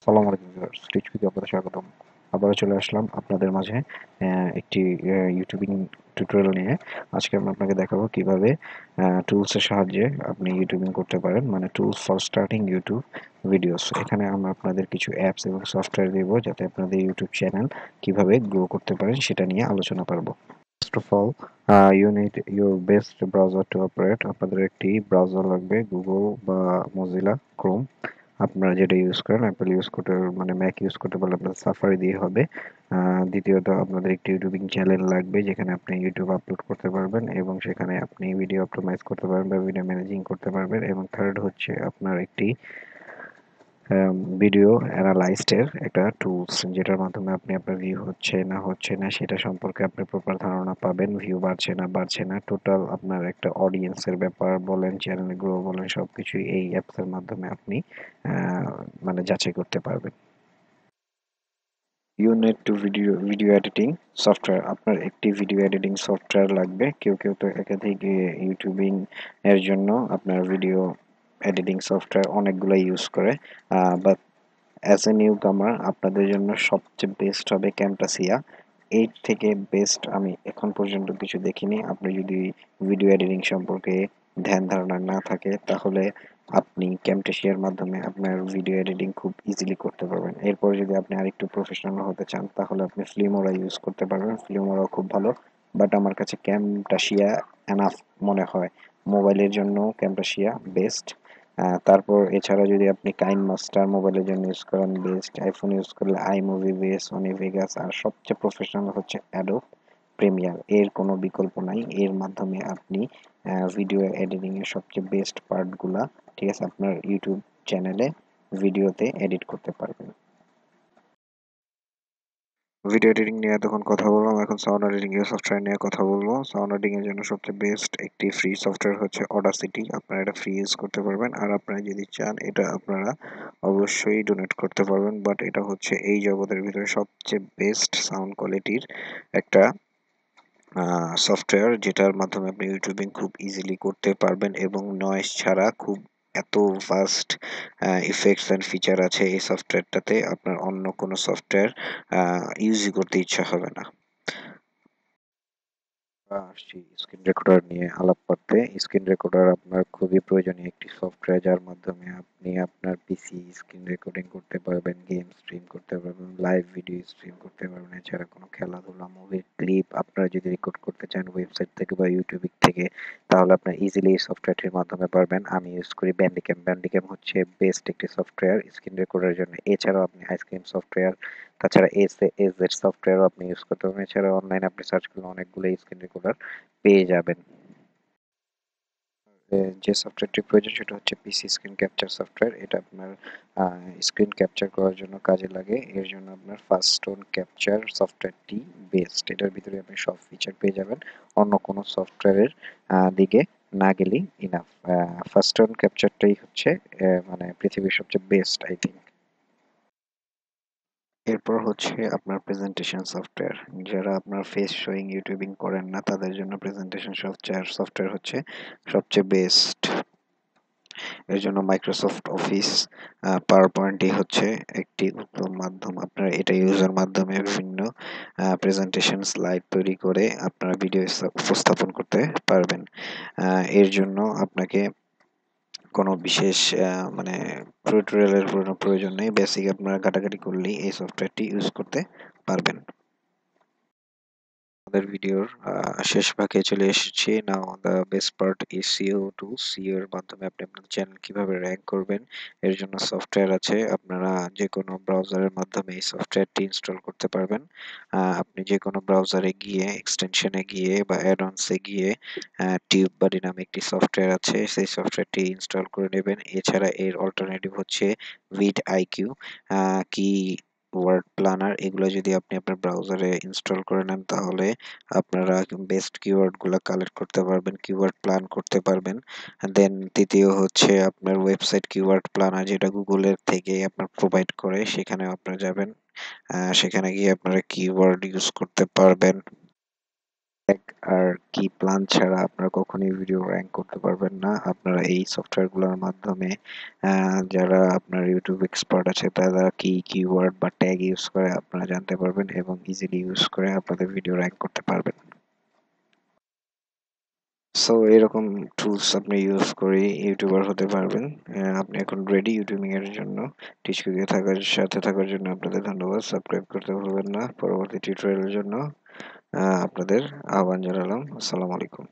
আসসালামু আলাইকুম ভিউয়ার্স, টিচবিতে আপনাদের স্বাগতম। আবারও চলে আসলাম আপনাদের মাঝে একটি ইউটিউবিং টিউটোরিয়াল নিয়ে। আজকে আমি আপনাকে দেখাবো কিভাবে টুলসের সাহায্যে আপনি ইউটিউবিং করতে পারেন, মানে tools for starting YouTube videos. এখানে আমরা আপনাদের কিছু অ্যাপস এবং সফটওয়্যার দেবো যাতে আপনাদের ইউটিউব চ্যানেল কিভাবে গ্রো করতে পারেন সেটা নিয়ে আলোচনা করব। First of all, you need your best browser to operate. আপনাদের একটি ব্রাউজার লাগবে, গুগল বা মজিলা ক্রোম। আপনারা যেটা ইউজ করেন, অ্যাপল ইউজ করতে মানে ম্যাক ইউজ করতে পারলে আপনাদের সাফারি দিয়ে হবে। দ্বিতীয়ত আপনাদের একটি ইউটিউবিং চ্যানেল লাগবে যেখানে আপনি ইউটিউব আপলোড করতে পারবেন এবং সেখানে আপনি ভিডিও অপটিমাইজ করতে পারবেন বা ভিডিও ম্যানেজিং করতে পারবেন। এবং থার্ড হচ্ছে আপনার একটি ভিডিও অ্যানালাইস্টের একটা টুলস, যেটার মাধ্যমে আপনি আপনার ভিউ হচ্ছে না সেটা সম্পর্কে আপনি প্রপার ধারণা পাবেন। ভিউ বাড়ছে না টোটাল আপনার একটা অডিয়েন্সের ব্যাপার বলেন, চ্যানেল গ্রো বলেন, সবকিছুই এই অ্যাপসের মাধ্যমে আপনি মানে যাচাই করতে পারবেন। You need to video editing software. আপনার একটি ভিডিও এডিটিং সফটওয়্যার লাগবে। কেউ তো একাধিক ইউটিউবিং এর জন্য আপনার ভিডিও এডিটিং সফটওয়্যার অনেকগুলো ইউজ করে, বাট অ্যাজ এ নিউ কামার আপনাদের জন্য সবচেয়ে বেস্ট হবে ক্যামটাসিয়া। এর থেকে বেস্ট আমি এখন পর্যন্ত কিছু দেখিনি। আপনি যদি ভিডিও এডিটিং সম্পর্কে ধ্যান ধারণা না থাকে তাহলে আপনি ক্যামটাসিয়ার মাধ্যমে আপনার ভিডিও এডিটিং খুব ইজিলি করতে পারবেন। এরপর যদি আপনি আরেকটু প্রফেশনাল হতে চান তাহলে আপনি ফিল্মোরা ইউজ করতে পারবেন। ফিল্মোরাও খুব ভালো, বাট আমার কাছে ক্যামটাসিয়া এনাফ মনে হয়। মোবাইলের জন্য ক্যামটাসিয়া বেস্ট। তারপর এছাড়া যদি আপনি কাইন মাস্টার মোবাইলের জন্য ইউজ করেন বেস্ট। আইফোন ইউজ করলে আইমুভি বেস, সনি ভেগাস, আর সবচেয়ে প্রফেশনাল হচ্ছে অ্যাডোব প্রিমিয়ার। এর কোনো বিকল্প নাই। এর মাধ্যমে আপনি ভিডিও এডিটিং এর সবচেয়ে বেস্ট পার্টগুলা, ঠিক আছে, আপনার ইউটিউব চ্যানেলে ভিডিওতে এডিট করতে পারবেন। ভিডিও এডিটিং নিয়ে এতক্ষণ কথা বললাম, এখন সাউন্ড এডিটিং এর সফটওয়্যার নিয়ে কথা বলবো। সাউন্ড এডিটিং এর জন্য সবচেয়ে বেস্ট একটি ফ্রি সফটওয়্যার হচ্ছে অডাসিটি। আপনারা এটা ফ্রি ইউজ করতে পারবেন, আর আপনারা যদি চান এটা আপনারা অবশ্যই ডোনেট করতে পারবেন। বাট এটা হচ্ছে এই জগতের ভিতরে সবচেয়ে বেস্ট সাউন্ড কোয়ালিটির একটা সফটওয়্যার, যেটার মাধ্যমে আপনি ইউটিউবিং খুব ইজিলি করতে পারবেন এবং নয়েজ ছাড়া খুব এত ফাস্ট ইফেক্টস অ্যান্ড ফিচার আছে এই সফটওয়্যারটাতে, আপনার অন্য কোনো সফটওয়্যার ইউজই করতে ইচ্ছা হবে না। আসছি স্ক্রিন রেকর্ডার নিয়ে আলাপ করতে। স্ক্রিন রেকর্ডার আপনার খুবই প্রয়োজনীয় একটি সফটওয়্যার, যার মাধ্যমে আপনি আপনার পিসি স্ক্রিন রেকর্ডিং করতে পারবেন, গেম স্ট্রিম করতে পারবেন, লাইভ ভিডিও স্ট্রিম করতে পারবেন। এছাড়া কোনো খেলাধুলা, মুভির ক্লিপ আপনারা যদি রেকর্ড করতে চান ওয়েবসাইট থেকে বা ইউটিউব থেকে, তাহলে আপনার ইজিলি এই সফটওয়্যারটির মাধ্যমে পারবেন। আমি ইউজ করি ব্যান্ডিক্যাম। ব্যান্ডিক্যাম হচ্ছে বেস্ট একটি সফটওয়্যার স্ক্রিন রেকর্ডের জন্য। এছাড়াও আপনি আইসক্রিম সফটওয়্যার, তাছাড়া এসজেড সফটওয়্যারও আপনি ইউজ করতে পারবেন। এছাড়া অনলাইনে আপনি সার্চ করলে অনেকগুলো স্ক্রিন রেকর্ডার পেয়ে যাবেন। যে সফটওয়্যারটি প্রয়োজন সেটা হচ্ছে পিসি স্ক্রিন ক্যাপচার সফটওয়্যার। এটা আপনার স্ক্রিন ক্যাপচার করার জন্য কাজে লাগে। এর জন্য আপনার ফার্স্ট স্টোন ক্যাপচার সফটওয়্যারটি বেস্ট। এটার ভিতরে আপনি সব ফিচার পেয়ে যাবেন, অন্য কোনো সফটওয়্যারের দিকে না গেলেই ইনাফ। ফার্স্ট স্টোন ক্যাপচারটাই হচ্ছে মানে পৃথিবীর সবচেয়ে বেস্ট আই থিঙ্ক। এরপর হচ্ছে আপনার প্রেজেন্টেশন সফটওয়্যার। যারা আপনার ফেস শোয়িং ইউটিউবিং করেন না তাদের জন্য প্রেজেন্টেশন সফটওয়্যার হচ্ছে সবচেয়ে বেস্ট। এর জন্য মাইক্রোসফট অফিস পাওয়ার পয়েন্টই হচ্ছে একটি উত্তম মাধ্যম। আপনারা এটা ইউজের মাধ্যমে বিভিন্ন প্রেজেন্টেশন স্লাইড তৈরি করে আপনারা ভিডিও উপস্থাপন করতে পারবেন। এর জন্য আপনাকে কোনো বিশেষ মানে টিউটোরিয়ালের কোনো প্রয়োজন নেই। বেসিক আপনারা ঘাটাঘাটি করলেই এই সফটওয়্যারটি ইউজ করতে পারবেন। আমাদের ভিডিওর শেষ ভাগে চলে এসেছি। Now the best part is CEO tools. CEO এর মাধ্যমে আপনি আপনার চ্যানেল কিভাবে র‍্যাঙ্ক করবেন এর জন্য সফটওয়্যার আছে। আপনারা যে কোনো ব্রাউজারের মাধ্যমে এই সফটওয়্যারটি ইনস্টল করতে পারবেন। আপনি যে কোনো ব্রাউজারে গিয়ে, এক্সটেনশনে গিয়ে বা অ্যাড-অনসে গিয়ে টিউববাডি নামে একটি সফটওয়্যার আছে, সেই সফটওয়্যারটি ইনস্টল করে নেবেন। এছাড়া এর অল্টারনেটিভ হচ্ছে ভিডআইকিউ, কি ওয়ার্ড প্ল্যানার। এগুলো যদি আপনি আপনার ব্রাউজারে ইনস্টল করে নেন তাহলে আপনারা বেস্ট কিওয়ার্ড গুলা কালেক্ট করতে পারবেন, কিওয়ার্ড প্ল্যান করতে পারবেন। দেন তৃতীয় হচ্ছে আপনার ওয়েবসাইট কিওয়ার্ড প্ল্যানার, যেটা গুগলের থেকে আপনার প্রোভাইড করে, সেখানে আপনারা যাবেন। সেখানে গিয়ে আপনারা কিওয়ার্ড ইউজ করতে পারবেন। আর কি প্ল্যান ছাড়া আপনারা কখনোই ভিডিও র্যাঙ্ক করতে পারবেন না। আপনারা এই সফটওয়্যারগুলোর মাধ্যমে যারা আপনার ইউটিউব এক্সপার্ট আছে তারা কি কিওয়ার্ড বা ট্যাগ ইউজ করে আপনারা জানতে পারবেন এবং ইজিলি ইউজ করে আপনাদের ভিডিও র্যাঙ্ক করতে পারবেন। সো এরকম টুলস আপনি ইউজ করে ইউটিউবার হতে পারবেন। আপনি এখন রেডি ইউটিউবিং এর জন্য। টিচকুইকে থাকার সাথে থাকার জন্য আপনাদের ধন্যবাদ। সাবস্ক্রাইব করতে ভুলবেন না। পরবর্তী টিউটোরিয়ালের জন্য আপনাদের আহ্বান জানালাম। আসসালামু আলাইকুম।